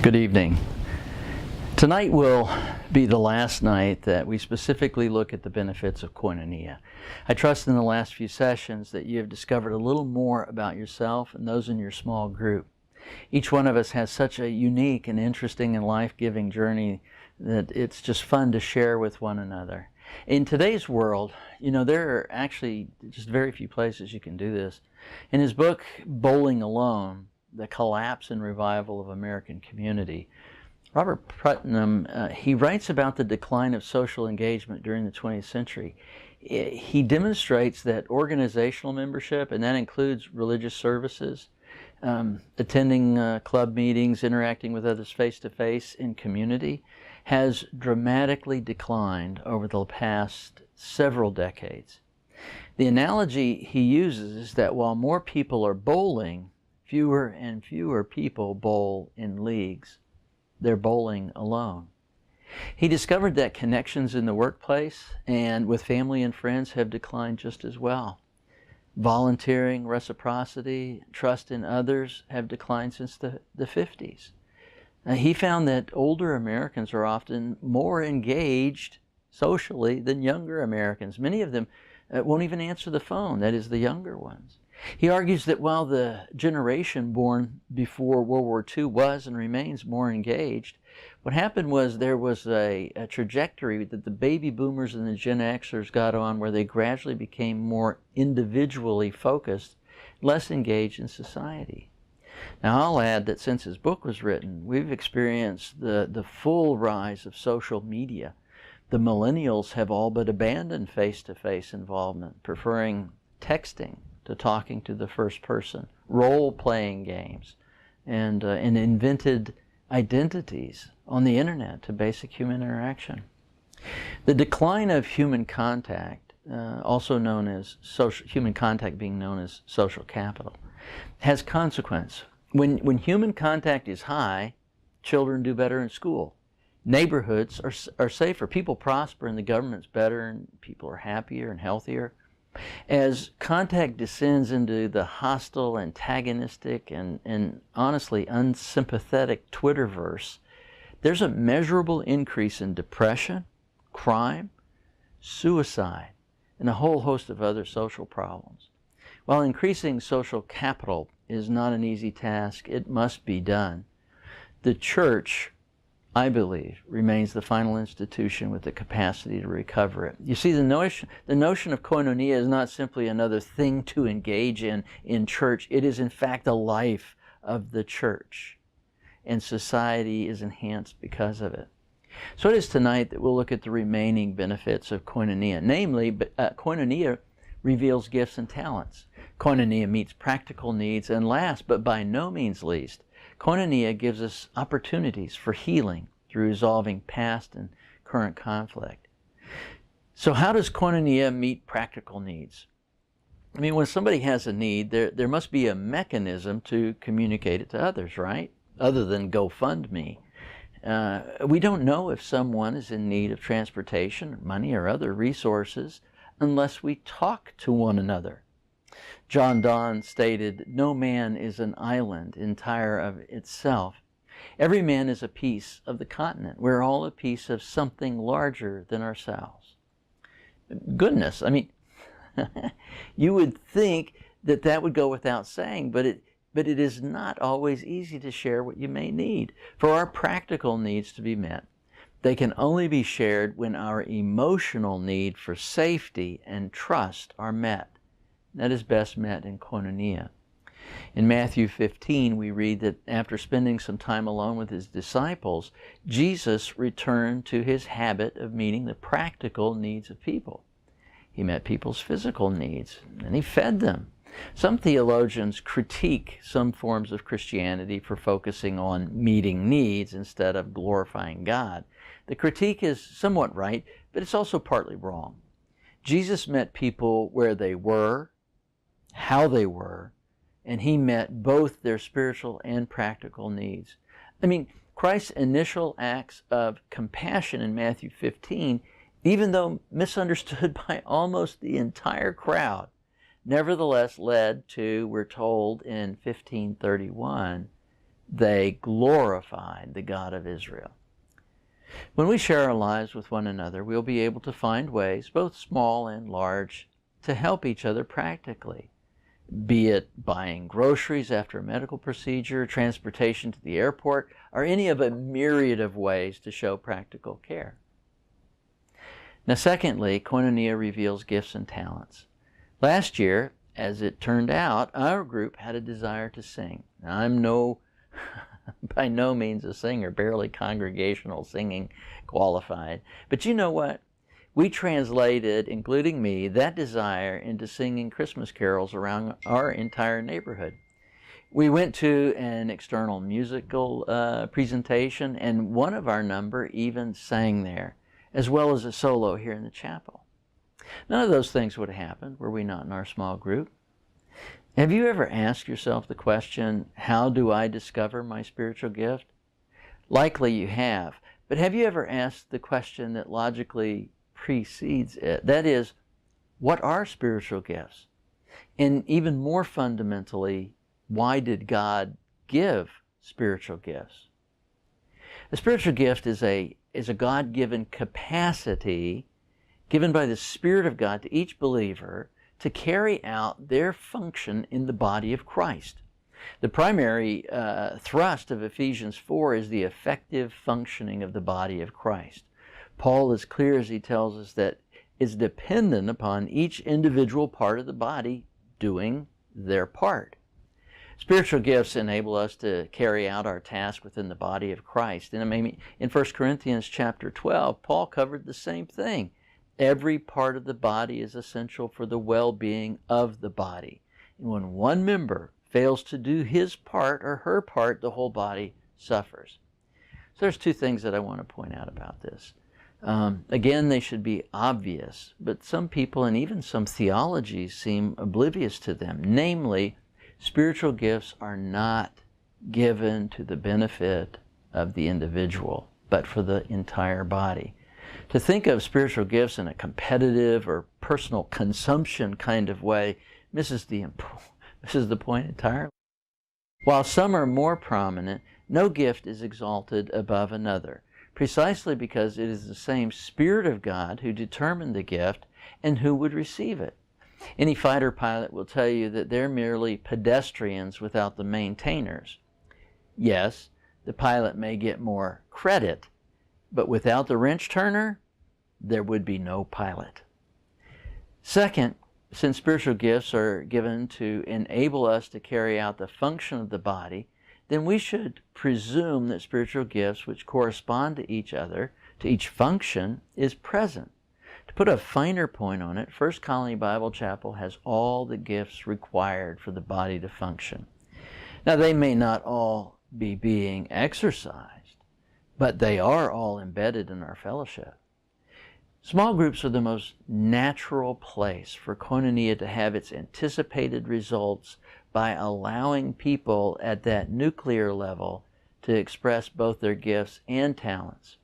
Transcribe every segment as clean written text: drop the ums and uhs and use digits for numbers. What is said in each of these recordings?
Good evening. Tonight will be the last night that we specifically look at the benefits of Koinonia. I trust in the last few sessions that you have discovered a little more about yourself and those in your small group. Each one of us has such a unique and interesting and life-giving journey that it's just fun to share with one another. In today's world, there are actually just very few places you can do this. In his book, Bowling Alone, The Collapse and Revival of American Community, Robert Putnam, he writes about the decline of social engagement during the 20th century. He demonstrates that organizational membership, and that includes religious services, attending club meetings, interacting with others face-to-face in community, has dramatically declined over the past several decades. The analogy he uses is that while more people are bowling, fewer and fewer people bowl in leagues. They're bowling alone. He discovered that connections in the workplace and with family and friends have declined just as well. Volunteering, reciprocity, trust in others have declined since the 50s. He found that older Americans are often more engaged socially than younger Americans. Many of them won't even answer the phone, that is, the younger ones. He argues that while the generation born before World War II was and remains more engaged, what happened was there was a trajectory that the baby boomers and the Gen Xers got on where they gradually became more individually focused, less engaged in society. Now I'll add that since his book was written, we've experienced the full rise of social media. The millennials have all but abandoned face-to-face involvement, preferring texting to talking to the first person, role-playing games, and invented identities on the internet to basic human interaction. The decline of human contact, also known as human contact being known as social capital, has consequence. When human contact is high, children do better in school. Neighborhoods are safer. People prosper and the government's better and people are happier and healthier. As contact descends into the hostile, antagonistic, and honestly unsympathetic Twitterverse, there's a measurable increase in depression, crime, suicide, and a whole host of other social problems. While increasing social capital is not an easy task, it must be done. The church, I believe, remains the final institution with the capacity to recover it. You see, the notion of koinonia is not simply another thing to engage in church. It is in fact the life of the church, and society is enhanced because of it. So it is tonight that we'll look at the remaining benefits of koinonia. Namely, koinonia reveals gifts and talents. Koinonia meets practical needs, and last but by no means least, koinonia gives us opportunities for healing through resolving past and current conflict. So how does koinonia meet practical needs? I mean, when somebody has a need, there must be a mechanism to communicate it to others, right? Other than GoFundMe. We don't know if someone is in need of transportation, money, or other resources unless we talk to one another. John Donne stated, "No man is an island entire of itself. Every man is a piece of the continent. We're all a piece of something larger than ourselves." Goodness, I mean, you would think that that would go without saying, but it is not always easy to share what you may need. For our practical needs to be met, they can only be shared when our emotional need for safety and trust are met. That is best met in koinonia. In Matthew 15, we read that after spending some time alone with his disciples, Jesus returned to his habit of meeting the practical needs of people. He met people's physical needs, and he fed them. Some theologians critique some forms of Christianity for focusing on meeting needs instead of glorifying God. The critique is somewhat right, but it's also partly wrong. Jesus met people where they were, how they were, and he met both their spiritual and practical needs. I mean, Christ's initial acts of compassion in Matthew 15, even though misunderstood by almost the entire crowd, nevertheless led to, we're told in 15:31, They glorified the God of Israel. When we share our lives with one another, we'll be able to find ways, both small and large, to help each other practically, be it buying groceries after a medical procedure, transportation to the airport, or any of a myriad of ways to show practical care. Now, secondly, Koinonia reveals gifts and talents. Last year, as it turned out, our group had a desire to sing. Now, I'm by no means a singer, barely congregational singing qualified. But you know what? We translated, including me, that desire into singing Christmas carols around our entire neighborhood. We went to an external musical presentation, and one of our number even sang there, as well as a solo here in the chapel. None of those things would have happened were we not in our small group. Have you ever asked yourself the question, how do I discover my spiritual gift? Likely you have, but have you ever asked the question that logically precedes it? That is, what are spiritual gifts? And even more fundamentally, why did God give spiritual gifts? A spiritual gift is a God-given capacity given by the Spirit of God to each believer to carry out their function in the body of Christ. The primary thrust of Ephesians 4 is the effective functioning of the body of Christ. Paul is clear as he tells us that it's dependent upon each individual part of the body doing their part. Spiritual gifts enable us to carry out our task within the body of Christ. And I mean, in 1 Corinthians chapter 12, Paul covered the same thing. Every part of the body is essential for the well-being of the body. And when one member fails to do his part or her part, the whole body suffers. So there's two things that I want to point out about this. Again, they should be obvious, but some people and even some theologies seem oblivious to them. Namely, spiritual gifts are not given to the benefit of the individual, but for the entire body. To think of spiritual gifts in a competitive or personal consumption kind of way misses the point entirely. While some are more prominent, no gift is exalted above another, precisely because it is the same Spirit of God who determined the gift and who would receive it. Any fighter pilot will tell you that they're merely pedestrians without the maintainers. Yes, the pilot may get more credit, but without the wrench turner, there would be no pilot. Second, since spiritual gifts are given to enable us to carry out the function of the body, then we should presume that spiritual gifts which correspond to each other, to each function, is present. To put a finer point on it, First Colony Bible Chapel has all the gifts required for the body to function. Now, they may not all be being exercised, but they are all embedded in our fellowship. Small groups are the most natural place for Koinonia to have its anticipated results by allowing people at that nuclear level to express both their gifts and talents.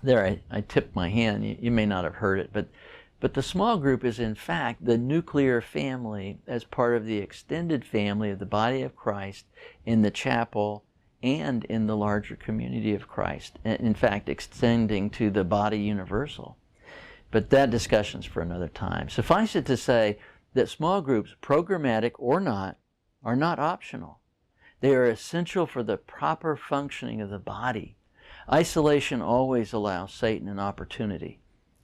There, I tipped my hand. You may not have heard it, but the small group is in fact the nuclear family as part of the extended family of the body of Christ in the chapel and in the larger community of Christ. In fact, extending to the body universal. But that discussion's for another time. Suffice it to say that small groups, programmatic or not, are not optional. They are essential for the proper functioning of the body. Isolation always allows Satan an opportunity.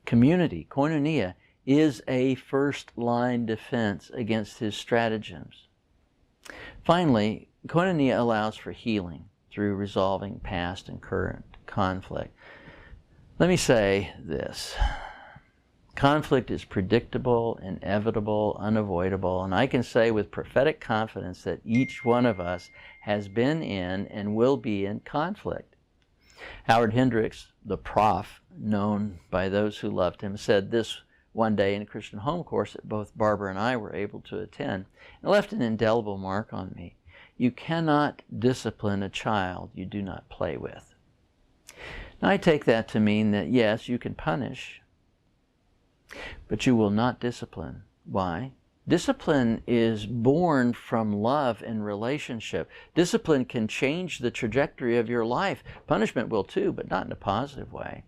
Community, koinonia, is a first-line defense against his stratagems. Finally, koinonia allows for healing through resolving past and current conflict. Let me say this. Conflict is predictable, inevitable, unavoidable, and I can say with prophetic confidence that each one of us has been in and will be in conflict. Howard Hendricks, the prof, known by those who loved him, said this one day in a Christian home course that both Barbara and I were able to attend. It left an indelible mark on me. You cannot discipline a child you do not play with. Now, I take that to mean that yes, you can punish, but you will not discipline. Why? Discipline is born from love and relationship. Discipline can change the trajectory of your life. Punishment will too, but not in a positive way.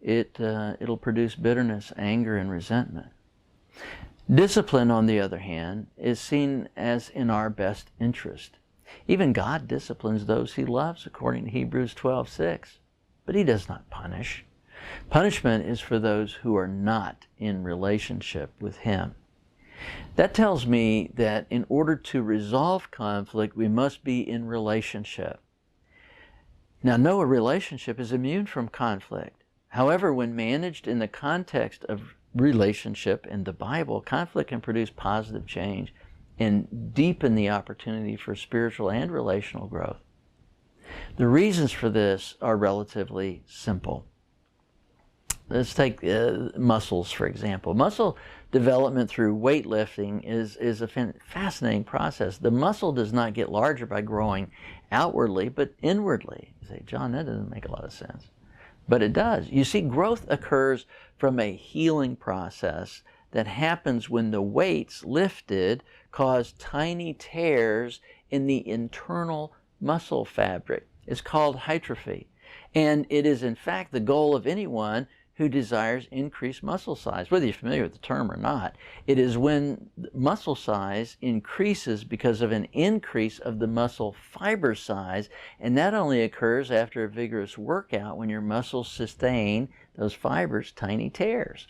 It'll produce bitterness, anger, and resentment. Discipline, on the other hand, is seen as in our best interest. Even God disciplines those He loves, according to Hebrews 12:6. But He does not punish. Punishment is for those who are not in relationship with Him. That tells me that in order to resolve conflict, we must be in relationship. Now, no relationship is immune from conflict. However, when managed in the context of relationship in the Bible, conflict can produce positive change and deepen the opportunity for spiritual and relational growth. The reasons for this are relatively simple. Let's take muscles, for example. Muscle development through weightlifting is a fascinating process. The muscle does not get larger by growing outwardly, but inwardly. You say, John, that doesn't make a lot of sense. But it does. You see, growth occurs from a healing process that happens when the weights lifted cause tiny tears in the internal muscle fabric. It's called hypertrophy. And it is, in fact, the goal of anyone who desires increased muscle size, whether you're familiar with the term or not. It is when muscle size increases because of an increase of the muscle fiber size, and that only occurs after a vigorous workout when your muscles sustain those fibers tiny tears.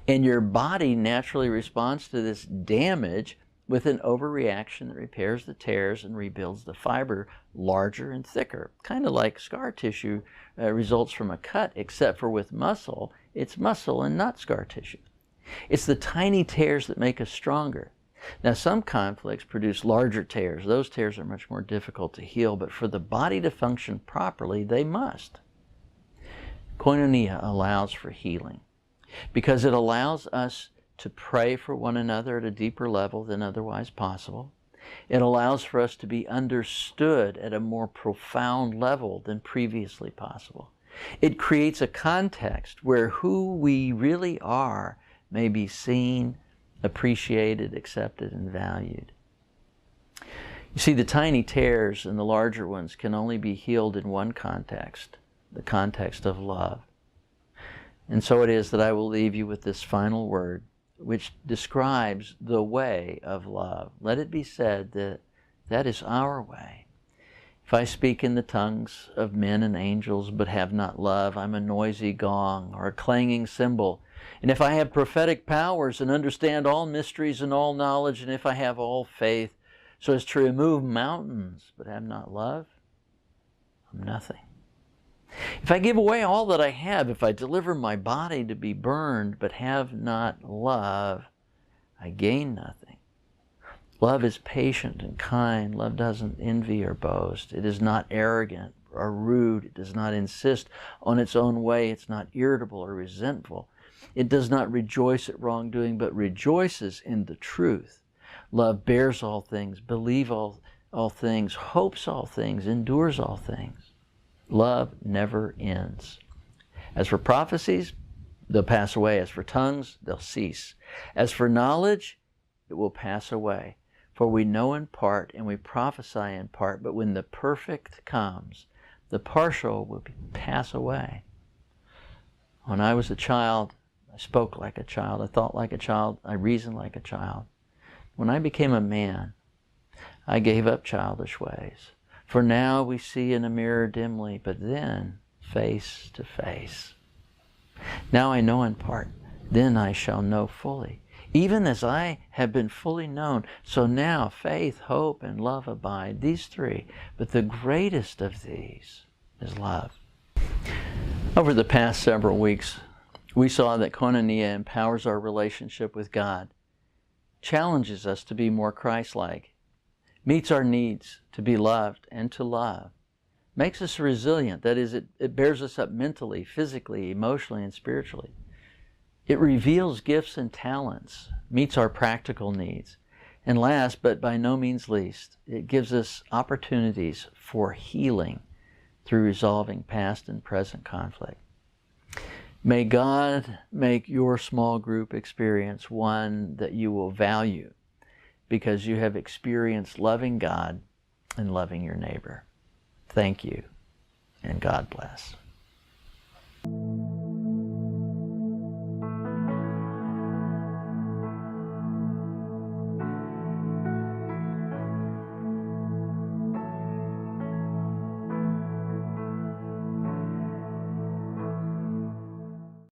And your body naturally responds to this damage with an overreaction that repairs the tears and rebuilds the fiber larger and thicker. Kind of like scar tissue results from a cut, except for with muscle, it's muscle and not scar tissue. It's the tiny tears that make us stronger. Now, some conflicts produce larger tears. Those tears are much more difficult to heal, but for the body to function properly, they must. Koinonia allows for healing because it allows us to pray for one another at a deeper level than otherwise possible. It allows for us to be understood at a more profound level than previously possible. It creates a context where who we really are may be seen, appreciated, accepted, and valued. You see, the tiny tears and the larger ones can only be healed in one context, the context of love. And so it is that I will leave you with this final word, which describes the way of love. Let it be said that that is our way. If I speak in the tongues of men and angels but have not love, I'm a noisy gong or a clanging cymbal. And if I have prophetic powers and understand all mysteries and all knowledge, and if I have all faith so as to remove mountains but have not love, I'm nothing. If I give away all that I have, if I deliver my body to be burned but have not love, I gain nothing. Love is patient and kind. Love doesn't envy or boast. It is not arrogant or rude. It does not insist on its own way. It's not irritable or resentful. It does not rejoice at wrongdoing, but rejoices in the truth. Love bears all things, believes all things, hopes all things, endures all things. Love never ends. As for prophecies, they'll pass away. As for tongues, they'll cease. As for knowledge, it will pass away. For we know in part and we prophesy in part, but when the perfect comes, the partial will pass away. When I was a child, I spoke like a child, I thought like a child, I reasoned like a child. When I became a man, I gave up childish ways. For now we see in a mirror dimly, but then face to face. Now I know in part, then I shall know fully. Even as I have been fully known, so now faith, hope, and love abide, these three. But the greatest of these is love. Over the past several weeks, we saw that Koinonia empowers our relationship with God, challenges us to be more Christ-like, meets our needs to be loved and to love, makes us resilient. That is, it bears us up mentally, physically, emotionally, and spiritually. It reveals gifts and talents, meets our practical needs. And last, but by no means least, it gives us opportunities for healing through resolving past and present conflict. May God make your small group experience one that you will value because you have experienced loving God and loving your neighbor. Thank you, and God bless.